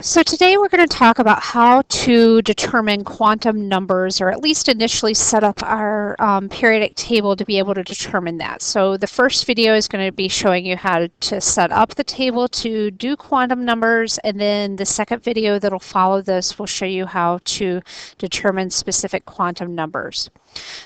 So today we're going to talk about how to determine quantum numbers, or at least initially set up our periodic table to be able to determine that. So the first video is going to be showing you how to set up the table to do quantum numbers, and then the second video that'll follow this will show you how to determine specific quantum numbers.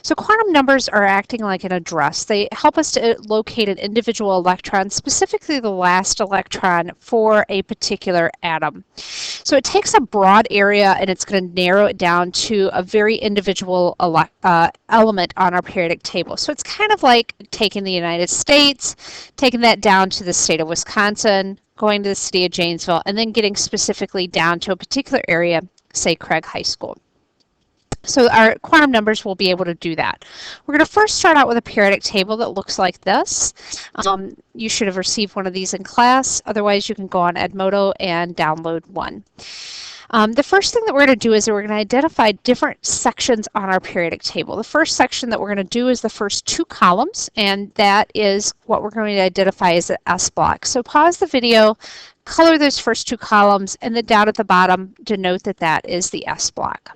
So quantum numbers are acting like an address. They help us to locate an individual electron, specifically the last electron for a particular atom. So it takes a broad area and it's going to narrow it down to a very individual element on our periodic table. So it's kind of like taking the United States, taking that down to the state of Wisconsin, going to the city of Janesville, and then getting specifically down to a particular area, say Craig High School. So our quantum numbers will be able to do that. We're going to first start out with a periodic table that looks like this. You should have received one of these in class. Otherwise, you can go on Edmodo and download one. The first thing that we're going to do is we're going to identify different sections on our periodic table. The first section that we're going to do is the first two columns, and that is what we're going to identify as an S block. So pause the video, color those first two columns, and then down at the bottom, denote that that is the S block.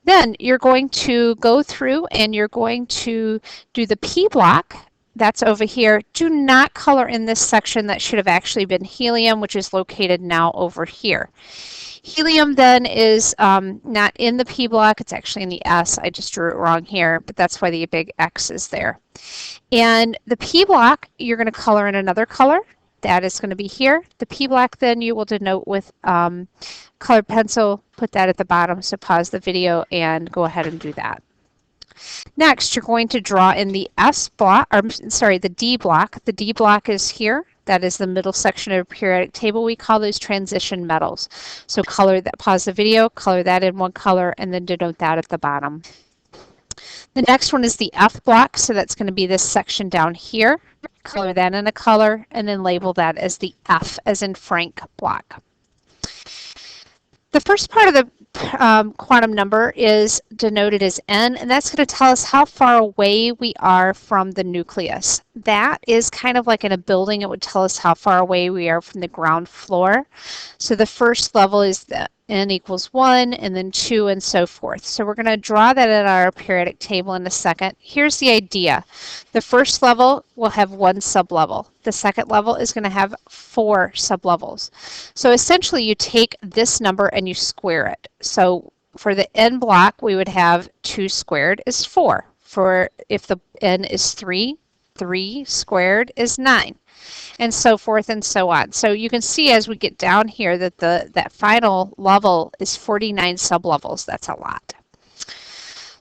Then you're going to go through and you're going to do the P block. That's over here. Do not color in this section. That should have actually been helium, which is located now over here. Helium then is not in the P block. It's actually in the S. I just drew it wrong here, but that's why the big X is there. And the P block, you're going to color in another color. That is going to be here. The P block then you will denote with colored pencil. Put that at the bottom. So pause the video and go ahead and do that. Next, you're going to draw in the S block, or sorry, the D block. The D block is here. That is the middle section of a periodic table. We call those transition metals. So color that, pause the video, color that in one color, and then denote that at the bottom. The next one is the F block, so that's going to be this section down here. Color that in a color, and then label that as the F, as in Frank block. The first part of the quantum number is denoted as N, and that's going to tell us how far away we are from the nucleus. That is kind of like in a building. It would tell us how far away we are from the ground floor. So the first level is the N equals 1, and then 2, and so forth. So we're going to draw that in our periodic table in a second. Here's the idea. The first level will have one sublevel. The second level is going to have 4 sublevels. So essentially you take this number and you square it. So for the N block, we would have 2 squared is 4. For if the N is 3, 3 squared is 9. And so forth and so on. So you can see as we get down here that that final level is 49 sublevels. That's a lot.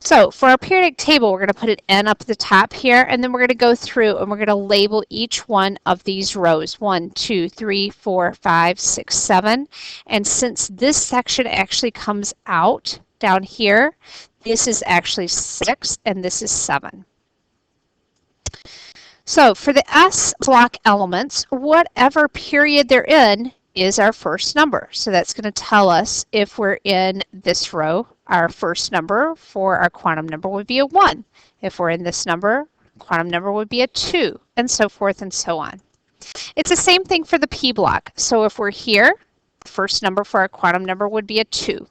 So for our periodic table, we're going to put an N up at the top here, and then we're going to go through and we're going to label each one of these rows. 1, 2, 3, 4, 5, 6, 7. And since this section actually comes out down here, this is actually 6 and this is 7. So for the S block elements, whatever period they're in is our first number. So that's going to tell us if we're in this row, our first number for our quantum number would be a 1. If we're in this number, quantum number would be a 2, and so forth and so on. It's the same thing for the P block. So if we're here, the first number for our quantum number would be a 2.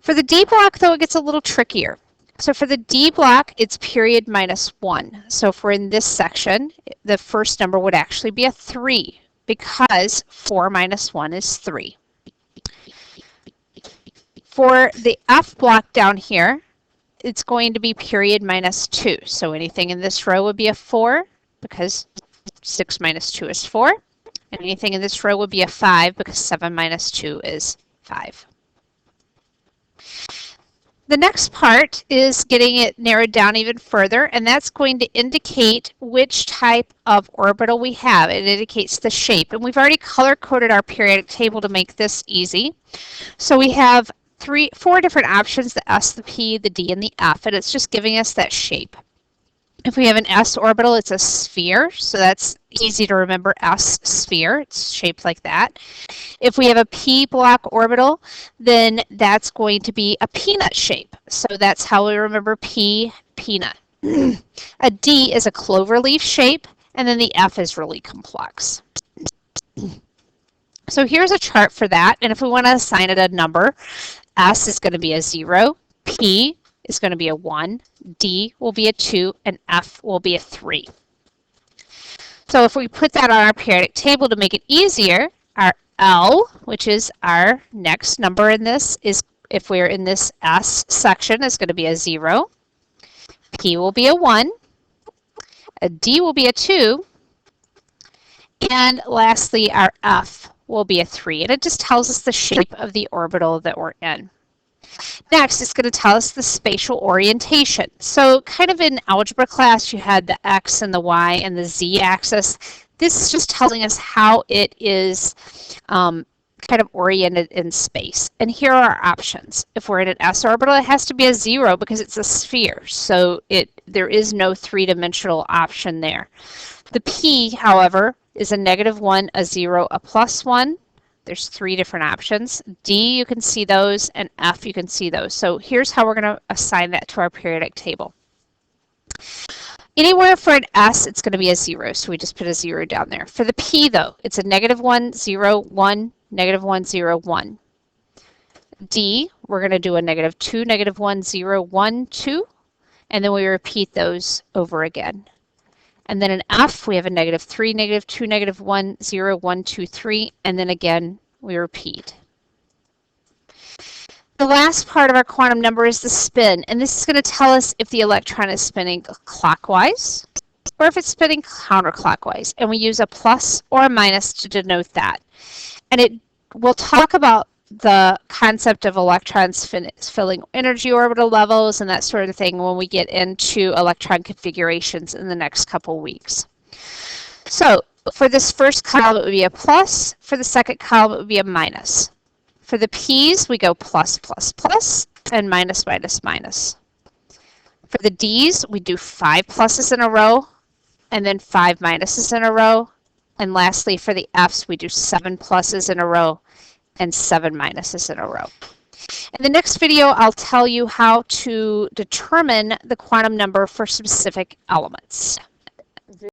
For the D block, though, it gets a little trickier. So for the D block, it's period minus 1. So if we're in this section, the first number would actually be a 3 because 4 minus 1 is 3. For the F block down here, it's going to be period minus 2. So anything in this row would be a 4 because 6 minus 2 is 4. And anything in this row would be a 5 because 7 minus 2 is 5. The next part is getting it narrowed down even further, and that's going to indicate which type of orbital we have. It indicates the shape, and we've already color-coded our periodic table to make this easy. So we have 4 different options, the S, the P, the D, and the F, and it's just giving us that shape. If we have an S orbital, it's a sphere, so that's easy to remember, S sphere. It's shaped like that. If we have a P block orbital, then that's going to be a peanut shape. So that's how we remember P, peanut. A D is a clover leaf shape, and then the F is really complex. So here's a chart for that, and if we want to assign it a number, S is going to be a 0, P is going to be a 1, D will be a 2, and F will be a 3. So if we put that on our periodic table to make it easier, our L, which is our next number in this, is if we're in this S section, is going to be a 0, P will be a 1, a D will be a 2, and lastly, our F will be a 3. And it just tells us the shape of the orbital that we're in. Next, it's going to tell us the spatial orientation. So kind of in algebra class, you had the X and the Y and the Z axis. This is just telling us how it is kind of oriented in space. And here are our options. If we're in an S orbital, it has to be a 0 because it's a sphere. So there is no three-dimensional option there. The P, however, is a -1, a 0, a +1. There's 3 different options. D, you can see those, and F, you can see those. So here's how we're going to assign that to our periodic table. Anywhere for an S, it's going to be a 0, so we just put a 0 down there. For the P, though, it's a -1, 0, 1, -1, 0, 1. D, we're going to do a -2, -1, 0, 1, 2, and then we repeat those over again. And then in F, we have a -3, -2, -1, 0, 1, 2, 3, and then again, we repeat. The last part of our quantum number is the spin, and this is going to tell us if the electron is spinning clockwise or if it's spinning counterclockwise, and we use a plus or a minus to denote that. And we'll talk about the concept of electrons filling energy orbital levels and that sort of thing when we get into electron configurations in the next couple weeks. So for this first column, it would be a plus. For the second column, it would be a minus. For the P's, we go plus, plus, plus, and minus, minus, minus. For the D's, we do 5 pluses in a row, and then 5 minuses in a row. And lastly, for the F's, we do 7 pluses in a row, and 7 minuses in a row. In the next video, I'll tell you how to determine the quantum number for specific elements.